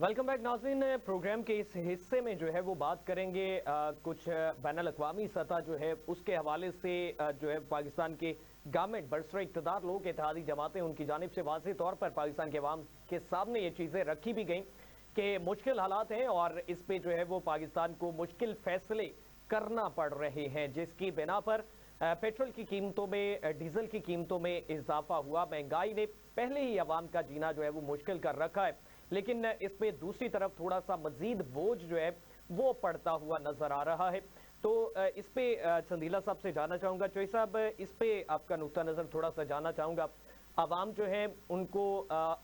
Welcome back नाज़रीन। Programme के इस हिस्से में जो है वो बात करेंगे कुछ बैनुल-अक़वामी सतह जो है उसके हवाले से जो है पाकिस्तान के गवर्नमेंट बरसर इक़्तिदार लोग इत्तेहादी जमातें उनकी जानिब से वाज़ेह तौर पर पाकिस्तान के अवाम के सामने ये चीज़ें रखी भी गई कि मुश्किल हालात हैं और इस पे जो है वो पाकिस्तान को मुश्किल फैसले करना पड़ रहे हैं, जिसकी बिना पर पेट्रोल की कीमतों में, डीजल की कीमतों में इजाफा हुआ। महंगाई ने पहले ही अवाम का जीना जो है वो मुश्किल कर रखा है, लेकिन इस पे दूसरी तरफ थोड़ा सा मजीद बोझ जो है वो पड़ता हुआ नजर आ रहा है। तो इस पे चंदीला साहब से जानना चाहूँगा, चोई साहब इस पे आपका नुक्ता नज़र थोड़ा सा जानना चाहूँगा। अवाम जो है उनको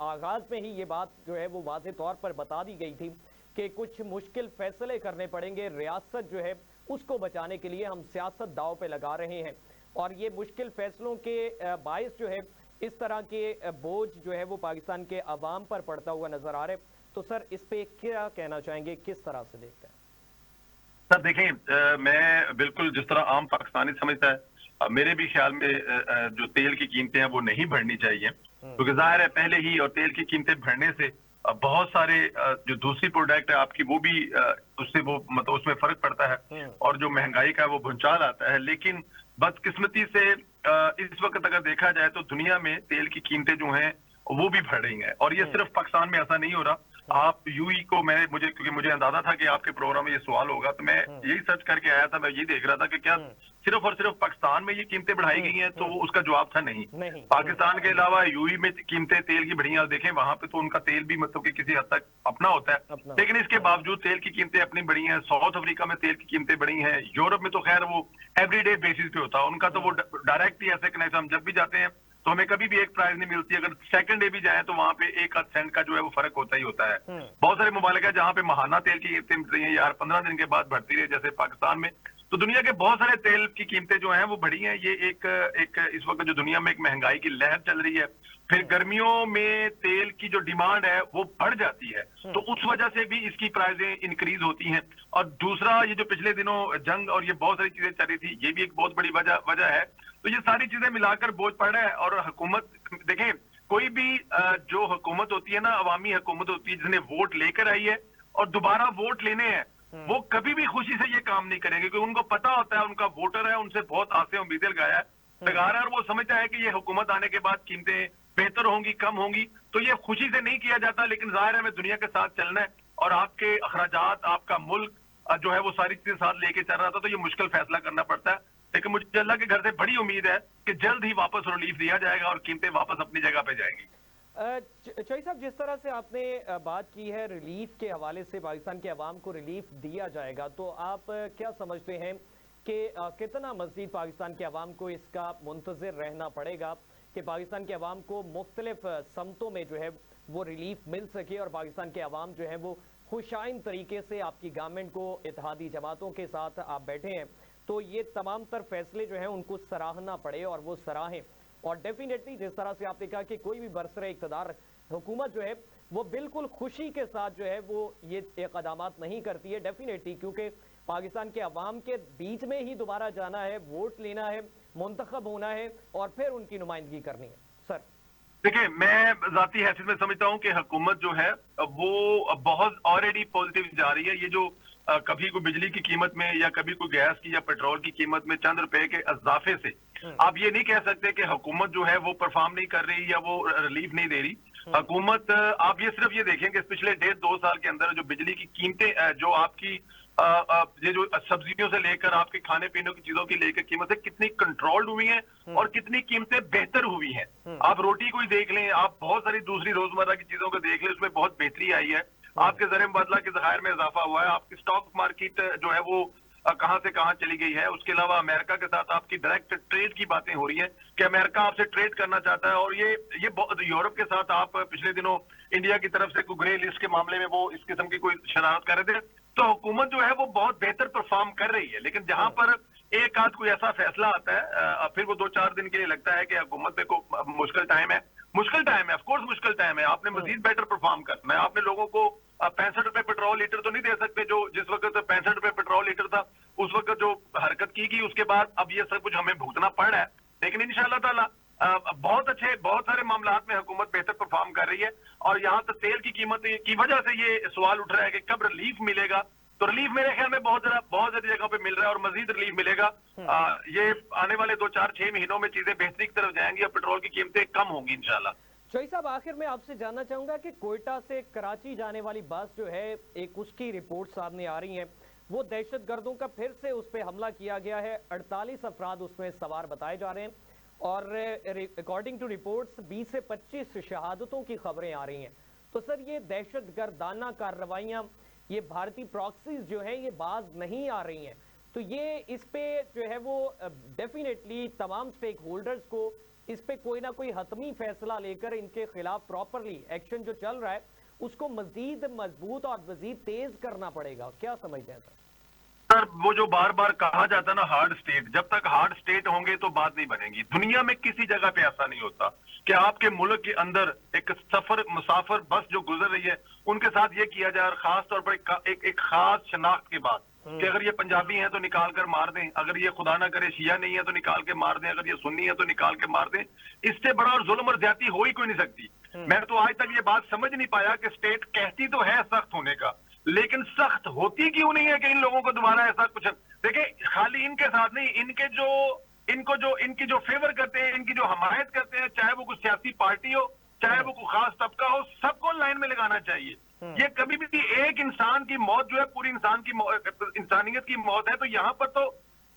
आगाज़ में ही ये बात जो है वो वाज़े तौर पर बता दी गई थी कि कुछ मुश्किल फैसले करने पड़ेंगे, रियासत जो है उसको बचाने के लिए हम सियासत दाव पे लगा रहे हैं और ये मुश्किल फैसलों के बायस जो है इस तरह के बोझ जो है वो पाकिस्तान के अवाम पर पड़ता हुआ नजर आ रहे। तो सर इस पे क्या कहना चाहेंगे, किस तरह से देखते हैं? सर देखें, मैं बिल्कुल जिस तरह आम पाकिस्तानी समझता है, मेरे भी ख्याल में जो तेल की कीमतें हैं वो नहीं बढ़नी चाहिए, क्योंकि जाहिर है पहले ही और तेल की कीमतें बढ़ने से बहुत सारे जो दूसरी प्रोडक्ट है आपकी वो भी उससे वो मतलब उसमें फर्क पड़ता है और जो महंगाई का वो भूंचाल आता है। लेकिन बदकिस्मती से इस वक्त अगर देखा जाए तो दुनिया में तेल की कीमतें जो हैं वो भी बढ़ रही हैं और ये सिर्फ पाकिस्तान में ऐसा नहीं हो रहा। आप यूई को क्योंकि मुझे अंदाजा था कि आपके प्रोग्राम में ये सवाल होगा, तो मैं यही सर्च करके आया था। मैं ये देख रहा था कि क्या सिर्फ और सिर्फ पाकिस्तान में ये कीमतें बढ़ाई गई हैं, तो उसका जवाब था नहीं। पाकिस्तान के अलावा यूई में कीमतें तेल की बढ़ी हैं। देखें वहां पे तो उनका तेल भी मतलब कि किसी हद तक अपना होता है, लेकिन इसके बावजूद तेल की कीमतें अपनी बढ़ी हैं। साउथ अफ्रीका में तेल की कीमतें बढ़ी हैं। यूरोप में तो खैर वो एवरीडे बेसिस पे होता है उनका, तो वो डायरेक्ट ही ऐसे कनेक्ट, हम जब भी जाते हैं तो हमें कभी भी एक प्राइस नहीं मिलती। अगर सेकंड डे भी जाए तो वहां पे एक आध सेंट का जो है वो फर्क होता ही होता है। बहुत सारे मुमालिक है जहां पे महाना तेल की कीमतें मिल रही हैं यार 15 दिन के बाद बढ़ती रही, जैसे पाकिस्तान में। तो दुनिया के बहुत सारे तेल की कीमतें जो हैं वो बढ़ी हैं। ये एक इस वक्त जो दुनिया में एक महंगाई की लहर चल रही है, फिर गर्मियों में तेल की जो डिमांड है वो बढ़ जाती है, तो उस वजह से भी इसकी प्राइसें इंक्रीज होती हैं। और दूसरा ये जो पिछले दिनों जंग और ये बहुत सारी चीजें चल रही थी, ये भी एक बहुत बड़ी वजह है। तो ये सारी चीजें मिलाकर बोझ पड़ रहा है। और हुकूमत देखें, कोई भी जो हुकूमत होती है ना, अवामी हुकूमत होती है जिसने वोट लेकर आई है और दोबारा वोट लेने हैं, वो कभी भी खुशी से ये काम नहीं करेंगे, क्योंकि उनको पता होता है उनका वोटर है, उनसे बहुत आसे उम्मीदें लगाया है और वो समझता है कि ये हुकूमत आने के बाद कीमतें बेहतर होंगी, कम होंगी। तो ये खुशी से नहीं किया जाता, लेकिन जाहिर है हमें दुनिया के साथ चलना है और आपके अखराजात, आपका मुल्क जो है वो सारी चीजें साथ लेके चल रहा था, तो ये मुश्किल फैसला करना पड़ता है। लेकिन मुझे अल्लाह के घर से बड़ी उम्मीद है कि जल्द ही वापस रिलीफ दिया जाएगा और कीमतें वापस अपनी जगह पे जाएंगी। चोई साहब, जिस तरह से आपने बात की है रिलीफ के हवाले से, पाकिस्तान के अवाम को रिलीफ दिया जाएगा, तो आप क्या समझते हैं कि कितना मज़ीद पाकिस्तान के अवाम को इसका मुंतज़िर रहना पड़ेगा कि पाकिस्तान के अवाम को मुख्तलिफ समतों में जो है वो रिलीफ मिल सके और पाकिस्तान के अवाम जो है वो खुशाइन तरीके से आपकी गवर्नमेंट को, इत्तेहादी जमातों के साथ आप बैठे हैं, तो ये तमाम तर फैसले जो हैं उनको सराहना पड़े और वो सराहें। और डेफिनेटली जिस तरह से आपने कहा कि कोई भी बरसर इक़्तिदार हुकूमत जो है वो बिल्कुल खुशी के साथ जो है वो ये इक़दामात नहीं करती है, डेफिनेटली, क्योंकि पाकिस्तान के अवाम के बीच में ही दोबारा जाना है, वोट लेना है, मुंतखब होना है और फिर उनकी नुमाइंदगी करनी है। सर देखिए, मैं जाती हैसियत में समझता हूं कि हुकूमत जो है वो बहुत ऑलरेडी पॉजिटिव जा रही है। ये जो कभी कोई बिजली की कीमत में या कभी कोई गैस की या पेट्रोल की कीमत में चंद रुपए के इजाफे से आप ये नहीं कह सकते कि हुकूमत जो है वो परफॉर्म नहीं कर रही या वो रिलीफ नहीं दे रही। हुकूमत, आप ये सिर्फ ये देखें कि पिछले 1.5-2 साल के अंदर जो बिजली की कीमतें, जो आपकी ये जो सब्जियों से लेकर आपके खाने पीने की चीजों की लेकर कीमतें कितनी कंट्रोल्ड हुई हैं और कितनी कीमतें बेहतर हुई हैं। आप रोटी को ही देख लें, आप बहुत सारी दूसरी रोजमर्रा की चीजों को देख लें, उसमें बहुत बेहतरी आई है। आपके ज़र मुबादला के ज़खायर में इजाफा हुआ है। आपकी स्टॉक मार्केट जो है वो कहां से कहां चली गई है। उसके अलावा अमेरिका के साथ आपकी डायरेक्ट ट्रेड की बातें हो रही हैं कि अमेरिका आपसे ट्रेड करना चाहता है। और ये यूरोप के साथ आप पिछले दिनों इंडिया की तरफ से कोई ग्रे लिस्ट के मामले में वो इस किस्म की कोई शरारत कर रहे थे। तो हुकूमत जो है वो बहुत बेहतर परफॉर्म कर रही है, लेकिन जहां पर एक आध कोई ऐसा फैसला आता है फिर वो 2-4 दिन के लिए लगता है कि हुकूमत में को मुश्किल टाइम है। ऑफकोर्स मुश्किल टाइम है। आपने मजीद बेटर परफॉर्म करना है। आपने लोगों को 65 रुपए पेट्रोल लीटर तो नहीं दे सकते जो जिस वक्त 65 रुपए पेट्रोल लीटर था उस वक्त जो हरकत की गई, उसके बाद अब ये सब कुछ हमें भुगतना पड़ रहा है। लेकिन इंशाअल्लाह ताला बहुत सारे मामलात में हुकूमत बेहतर परफॉर्म कर रही है। और यहाँ तक तेल की कीमत की वजह से ये सवाल उठ रहा है कि कब रिलीफ मिलेगा। तो रिलीफ मेरे ख्याल में बहुत ज्यादा जगह पे मिल रहा है और मजीद रिलीफ मिलेगा। ये आने वाले 2-4-6 महीनों में चीजें बेहतरी की तरफ जाएंगी और पेट्रोल की कीमतें कम होंगी इंशाल्लाह। चौधरी साहब, आखिर में आपसे जानना चाहूंगा कि कोयटा से कराची जाने वाली बस जो है, एक उसकी रिपोर्ट सामने आ रही है, वो दहशतगर्दों का फिर से उस पर हमला किया गया है। 48 अफराद उसमें सवार बताए जा रहे हैं और अकॉर्डिंग टू रिपोर्ट्स 20 से 25 शहादतों की खबरें आ रही हैं। तो सर, ये दहशतगर्दाना कार्रवाइयां, ये भारतीय प्रॉक्सीज जो हैं, ये बाज नहीं आ रही हैं। तो ये इस पे जो है वो डेफिनेटली तमाम स्टेक होल्डर्स को इस पे कोई ना कोई हतमी फैसला लेकर इनके खिलाफ प्रॉपरली एक्शन जो चल रहा है उसको मजीद मजबूत और मजीद तेज करना पड़ेगा। क्या समझते हैं सर? वो जो बार बार कहा जाता है ना, हार्ड स्टेट, जब तक हार्ड स्टेट होंगे तो बात नहीं बनेगी। दुनिया में किसी जगह पे ऐसा नहीं होता कि आपके मुल्क के अंदर एक मुसाफिर बस जो गुजर रही है उनके साथ ये किया जाए, खास तौर पर एक खास शनाख्त के बाद कि अगर ये पंजाबी हैं तो निकाल कर मार दें, अगर ये खुदा ना करे शिया नहीं है तो निकाल के मार दें, अगर ये सुन्नी है तो निकाल के मार दें। इससे बड़ा और जुल्म और ज्यादती हो ही कोई नहीं सकती। मैं तो आज तक ये बात समझ नहीं पाया कि स्टेट कहती तो है सख्त होने का, लेकिन सख्त होती क्यों नहीं है कि इन लोगों को दोबारा ऐसा कुछ। देखिए, खाली इनके साथ नहीं, इनकी जो फेवर करते हैं, इनकी जो हमायत करते हैं, चाहे वो कोई सियासी पार्टी हो, चाहे वो कोई खास तबका हो, सबको लाइन में लगाना चाहिए। ये कभी भी एक इंसान की मौत जो है पूरी इंसानियत की मौत है। तो यहाँ पर तो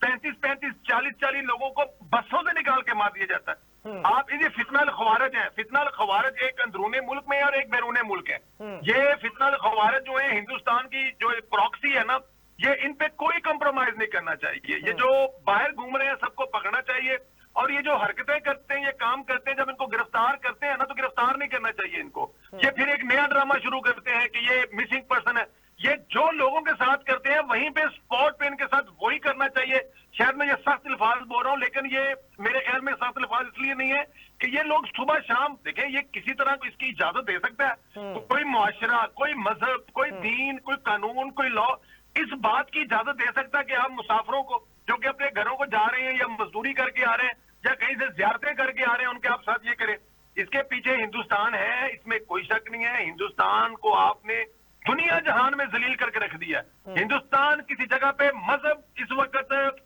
35-35, 40-40 लोगों को बसों से निकाल के मार दिया जाता है। आप ये फितनाल खवारज है, फितनाल खवारज एक अंदरूनी मुल्क में है और एक बैरूनी मुल्क है। ये फितनाल खवारज जो है हिंदुस्तान की जो प्रॉक्सी है ना, ये इन पे कोई कंप्रोमाइज नहीं करना चाहिए। ये जो बाहर घूम रहे हैं सबको पकड़ना चाहिए और ये जो हरकतें करते हैं, ये काम करते हैं, जब इनको गिरफ्तार करते हैं ना तो गिरफ्तार नहीं करना चाहिए इनको। ये फिर एक नया ड्रामा शुरू करते हैं कि ये मिसिंग पर्सन है। ये जो लोगों के साथ करते हैं वहीं पे स्पॉट पे इनके साथ वही करना चाहिए। शायद मैं ये सख्त अल्फाज बोल रहा हूं, लेकिन ये मेरे ख्याल में सख्त अल्फाज इसलिए नहीं है कि ये लोग सुबह शाम देखें, ये किसी तरह को इसकी इजाजत दे सकता है तो कोई मुआशरा, कोई मजहब, कोई दीन, कोई कानून, कोई लॉ इस बात की इजाजत दे सकता है कि आप मुसाफिरों को जो कि अपने घरों को जा रहे हैं या मजदूरी करके आ रहे हैं या कहीं से ज़ियारतें करके आ रहे हैं, उनके आप साथ ये करें। इसके पीछे हिंदुस्तान है, इसमें कोई शक नहीं है। हिंदुस्तान को आपने दुनिया जहान में जलील करके रख दिया। हिंदुस्तान किसी जगह पे मजहब इस वक्त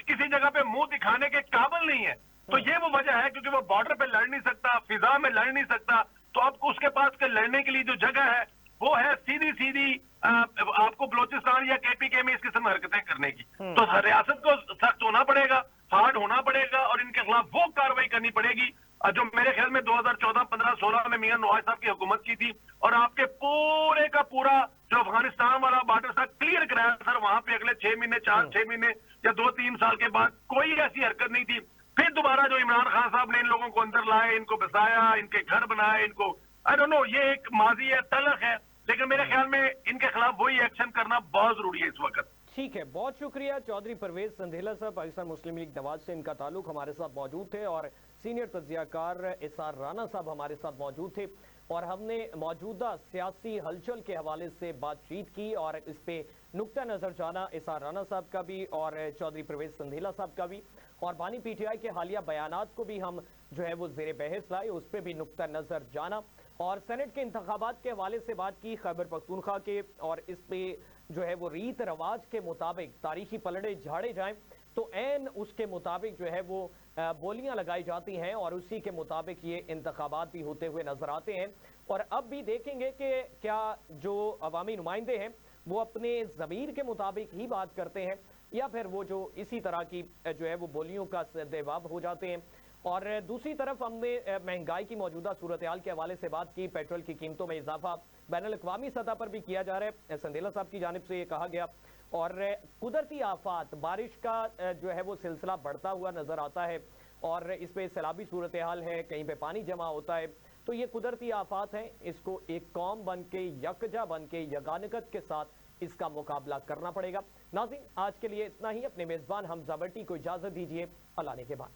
किसी जगह पे मुंह दिखाने के काबिल नहीं है। तो ये वो वजह है क्योंकि वो बॉर्डर पे लड़ नहीं सकता, फिजा में लड़ नहीं सकता। तो आपको उसके पास के लड़ने के लिए जो जगह है वो है सीधी आपको बलोचिस्तान या KPK में इस किस्म की हरकतें करने की। तो रियासत को सख्त होना पड़ेगा, हार्ड होना पड़ेगा और इनके खिलाफ वो कार्रवाई करनी पड़ेगी जो मेरे ख्याल में 2014, 15, 16 में मियां नवाज साहब की हुकूमत की थी। और आपके पूरे का पूरा जो अफगानिस्तान वाला बॉर्डर था क्लियर कराया सर, वहां पे अगले 6 महीने, 4-6 महीने या 2-3 साल के बाद कोई ऐसी हरकत नहीं थी। फिर दोबारा जो इमरान खान साहब ने इन लोगों को अंदर लाए, इनको बसाया, इनके घर बनाए, इनको आई डोंट नो, ये एक माजी है, तलख है, लेकिन मेरे ख्याल में इनके खिलाफ वही एक्शन करना बहुत जरूरी है इस वक्त। ठीक है, बहुत शुक्रिया चौधरी परवेज संधेला साहब, पाकिस्तान मुस्लिम लीग नवाज से इनका ताल्लुक, हमारे साथ मौजूद थे। और सीनियर तज्जियाकार एसआर राना साहब हमारे साथ मौजूद थे और हमने मौजूदा सियासी हलचल के हवाले से बातचीत की और इस पे नुक्ता नज़र जाना एसआर राना साहब का भी और चौधरी परवेज संधेला साहब का भी, और बानी PTI के हालिया बयानात को भी हम जो है वो ज़ेरे बहस लाए, उस पर भी नुक्ता नज़र जाना और सेनेट के इंतखाबात के हवाले से बात की, खैबर पख्तूनख्वा के, और इस पे जो है वो रीत रवाज के मुताबिक तारीखी पलड़े झाड़े जाएं तो ऐन उसके मुताबिक जो है वो बोलियां लगाई जाती हैं और उसी के मुताबिक ये इंतखाबात भी होते हुए नजर आते हैं। और अब भी देखेंगे कि क्या जो अवामी नुमाइंदे हैं वो अपने ज़मीर के मुताबिक ही बात करते हैं या फिर वो जो इसी तरह की जो है वो बोलियों का सद्देवाब हो जाते हैं। और दूसरी तरफ हमने महंगाई की मौजूदा सूरत हाल के हवाले से बात की, पेट्रोल की कीमतों में इजाफा बैनुल-अक़वामी सतह पर भी किया जा रहा है, संधेला साहब की जानिब से ये कहा गया। और कुदरती आफात, बारिश का जो है वो सिलसिला बढ़ता हुआ नजर आता है और इस पे सैलाबी सूरत हाल है, कहीं पे पानी जमा होता है। तो ये कुदरती आफात हैं, इसको एक कौम बन के, यकजा बन के, यगानगत के साथ इसका मुकाबला करना पड़ेगा। नाज़रीन, आज के लिए इतना ही। अपने मेज़बान हमजा भट्टी को इजाज़त दीजिए, अल्लाह ने के बाद।